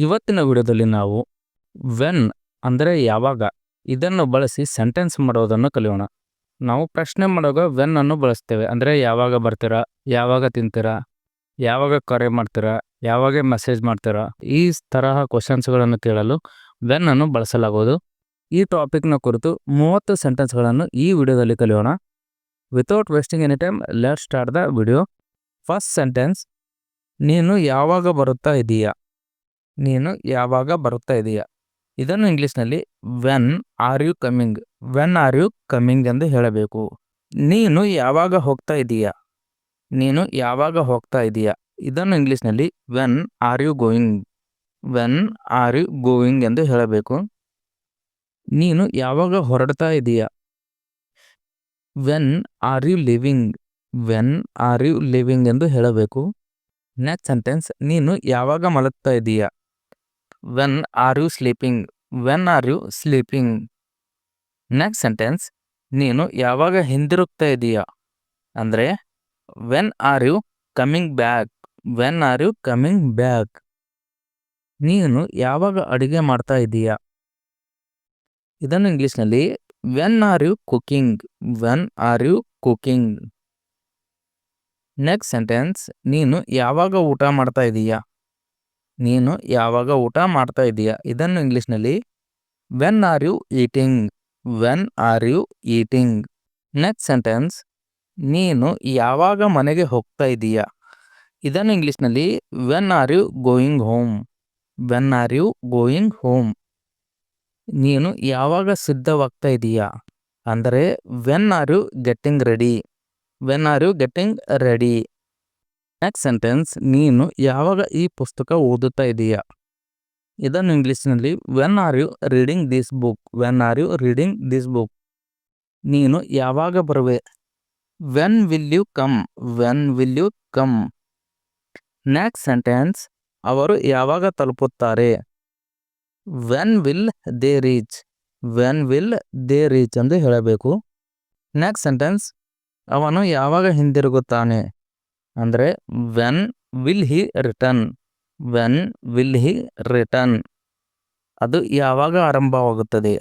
ಇವತ್ತಿನ ವಿಡಿಯೋದಲ್ಲಿ ನಾವು ವೆನ್ ಅಂದರೆ ಯಾವಾಗ ಇದನ್ನು ಬಳಸಿ ಸೆಂಟೆನ್ಸ್ ಮಾಡೋದನ್ನು ಕಲಿಯೋಣ. ನಾವು ಪ್ರಶ್ನೆ ಮಾಡುವಾಗ ವೆನ್ ಅನ್ನು ಬಳಸ್ತೇವೆ. ಅಂದರೆ ಯಾವಾಗ ಬರ್ತೀರಾ, ಯಾವಾಗ ತಿಂತೀರಾ, ಯಾವಾಗ ಕರೆ ಮಾಡ್ತೀರಾ, ಯಾವಾಗ ಮೆಸೇಜ್ ಮಾಡ್ತೀರಾ, ಈ ತರಹ ಕ್ವಶನ್ಸ್ಗಳನ್ನು ಕೇಳಲು ವೆನ್ ಅನ್ನು ಬಳಸಲಾಗುವುದು. ಈ ಟಾಪಿಕ್ನ ಕುರಿತು 30 ಸೆಂಟೆನ್ಸ್ಗಳನ್ನು ಈ ವಿಡಿಯೋದಲ್ಲಿ ಕಲಿಯೋಣ. Without wasting any time, let's start the video. First sentence, ನೀನು ಯಾವಾಗ ಬರುತ್ತಾ ಇದೀಯಾ. ನೀನು ಯಾವಾಗ ಬರುತ್ತಾ ಇದೀಯಾ ಇದನ್ನು ಇಂಗ್ಲಿಷ್ನಲ್ಲಿ when are you coming, when are you coming ಎಂದು ಹೇಳಬೇಕು. ನೀನು ಯಾವಾಗ ಹೋಗ್ತಾ ಇದೀಯಾ, ನೀನು ಯಾವಾಗ ಹೋಗ್ತಾ ಇದೀಯಾ ಇದನ್ನು ಇಂಗ್ಲಿಷ್ನಲ್ಲಿ when are you going, when are you going ಎಂದು ಹೇಳಬೇಕು. ನೀನು ಯಾವಾಗ ಹೊರಡ್ತಾ ಇದೀಯಾ, when are you leaving, when are you leaving ಎಂದು ಹೇಳಬೇಕು. ನೆಕ್ಸ್ಟ್ ಸೆಂಟೆನ್ಸ್, ನೀನು ಯಾವಾಗ ಮಲಗ್ತಾ ಇದೀಯಾ, when are you sleeping, when are you sleeping. Next sentence, ನೀನು ಯಾವಾಗ ಹಿಂದಿರುಗ್ತಾ ಇದೀಯಾ ಅಂದರೆ when are you coming back, when are you coming back. ನೀನು ಯಾವಾಗ ಅಡುಗೆ ಮಾಡ್ತಾ ಇದೀಯಾ ಇದನ್ನು ಇಂಗ್ಲಿಷ್ನಲ್ಲಿ when are you cooking, when are you cooking. Next sentence, ನೀನು ಯಾವಾಗ ಊಟ ಮಾಡ್ತಾ ಇದೀಯಾ, ನೀನು ಯಾವಾಗ ಊಟ ಮಾಡ್ತಾ ಇದೀಯಾ ಇದನ್ನು ಇಂಗ್ಲಿಷ್ನಲ್ಲಿ when are you eating, when are you eating. Next sentence, ನೀನು ಯಾವಾಗ ಮನೆಗೆ ಹೋಗ್ತಾ ಇದೀಯಾ ಇದನ್ನು ಇಂಗ್ಲಿಷ್ನಲ್ಲಿ when are you going home, when are you going home. ನೀನು ಯಾವಾಗ ಸಿದ್ಧವಾಗ್ತಾ ಇದೀಯಾ ಅಂದರೆ when are you getting ready, when are you getting ready. Next sentence, ನೀನು ಯಾವಾಗ ಈ ಪುಸ್ತಕ ಓದುತ್ತಾ ಇದೀಯಾ ಇದನ್ನು ಇಂಗ್ಲಿಷ್ನಲ್ಲಿ when are you reading this book, when are you reading this book. ನೀನು ಯಾವಾಗ ಬರುವೆ, when will you come, when will you come. Next sentence, ಅವರು ಯಾವಾಗ ತಲುಪುತ್ತಾರೆ, when will they reach, when will they reach ಎಂದು ಹೇಳಬೇಕು. ನೆಕ್ಸ್ಟ್ ಸೆಂಟೆನ್ಸ್, ಅವನು ಯಾವಾಗ ಹಿಂದಿರುಗುತ್ತಾನೆ ಅಂದರೆ when will he return, when will he return. ಅದು ಯಾವಾಗ ಆರಂಭವಾಗುತ್ತದೆ,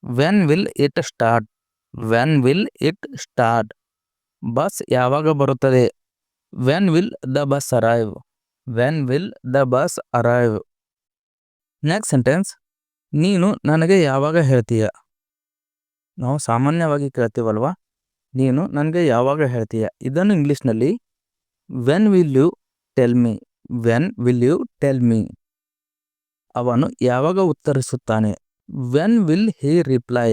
when will it start, when will it start. Bus ಯಾವಾಗ ಬರುತ್ತದೆ, when will the bus arrive, when will the bus arrive. Next sentence, ನೀನು ನನಗೆ ಯಾವಾಗ ಹೇಳ್ತೀಯ. ನಾವು ಸಾಮಾನ್ಯವಾಗಿ ಕೇಳ್ತೀವಲ್ವಾ, ನೀನು ನನಗೆ ಯಾವಾಗ ಹೇಳ್ತೀಯ ಇದನ್ನು ಇಂಗ್ಲಿಷ್ನಲ್ಲಿ when will you tell me, when will you tell me. ಅವನು ಯಾವಾಗ ಉತ್ತರಿಸುತ್ತಾನೆ, when will he reply,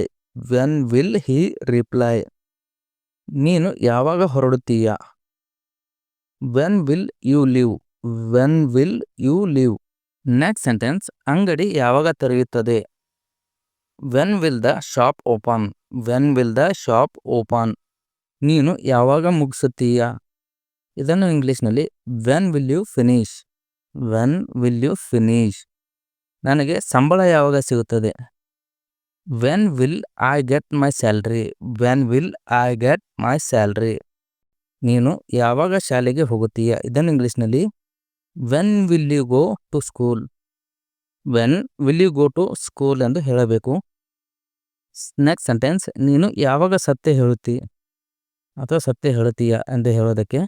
when will he reply. ನೀನು ಯಾವಾಗ ಹೊರಡುತ್ತೀಯಾ, when will you leave, when will you leave. Next sentence, ಅಂಗಡಿ ಯಾವಾಗ ತೆರೆಯುತ್ತದೆ, when will the shop open, when will the shop open. ನೀನು ಯಾವಾಗ ಮುಗಿಸುತ್ತೀಯಾ ಇದನ್ನು ಇಂಗ್ಲಿಷ್ನಲ್ಲಿ when will you finish, when will you finish. ನನಗೆ ಸಂಬಳ ಯಾವಾಗ ಸಿಗುತ್ತದೆ, when will I get my salary, when will I get my salary. ನೀನು ಯಾವಾಗ ಶಾಲೆಗೆ ಹೋಗುತ್ತೀಯಾ ಇದನ್ನು ಇಂಗ್ಲಿಷ್ನಲ್ಲಿ when will you go to school, when will you go to school ಎಂದು ಹೇಳಬೇಕು. ನೆಕ್ಸ್ಟ್ ಸೆಂಟೆನ್ಸ್, ನೀನು ಯಾವಾಗ ಸತ್ಯ ಹೇಳುತ್ತೀ ಅಥವಾ ಸತ್ಯ ಹೇಳುತ್ತೀಯಾ ಎಂದು ಹೇಳೋದಕ್ಕೆ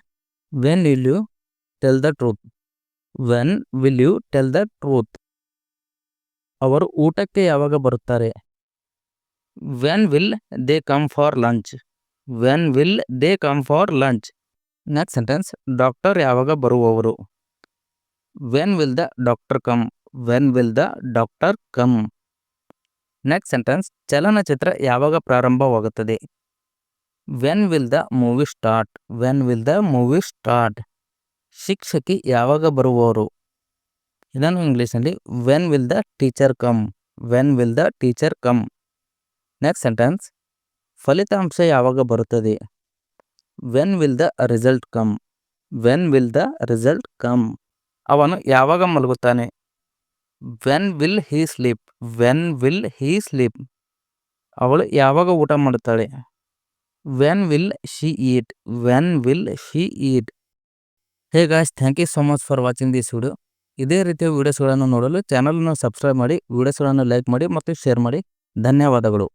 when will you tell the truth, when will you tell the truth. ಅವರು ಊಟಕ್ಕೆ ಯಾವಾಗ ಬರುತ್ತಾರೆ, when will they come for lunch, when will they come for lunch. Next sentence, doctor ಯಾವಾಗ ಬರುವವರು, when will the doctor come, when will the doctor come. Next sentence, ಚಲನಚಿತ್ರ ಯಾವಾಗ ಪ್ರಾರಂಭವಾಗುತ್ತದೆ, when will the movie start, when will the movie start. ಶಿಕ್ಷಕಿ ಯಾವಾಗ ಬರುವವರು ಇದನ್ನು ಇಂಗ್ಲಿಷ್ನಲ್ಲಿ when will the teacher come, when will the teacher come. Next sentence, ಫಲಿತಾಂಶ ಯಾವಾಗ ಬರುತ್ತದೆ, when will the result come, when will the result come. ಅವನು ಯಾವಾಗ ಮಲಗುತ್ತಾನೆ, when will he sleep, when will he sleep. ಅವಳು ಯಾವಾಗ ಊಟ ಮಾಡುತ್ತಾಳೆ, when will she eat, when will she eat. Hey guys, thank you so much for watching this video. ಇದೇ ರೀತಿಯ ವೀಡಿಯೋಸ್ಗಳನ್ನು ನೋಡಲು ಚಾನಲನ್ನು ಸಬ್ಸ್ಕ್ರೈಬ್ ಮಾಡಿ, ವೀಡಿಯೋಸ್ಗಳನ್ನು ಲೈಕ್ ಮಾಡಿ ಮತ್ತು ಶೇರ್ ಮಾಡಿ. ಧನ್ಯವಾದಗಳು.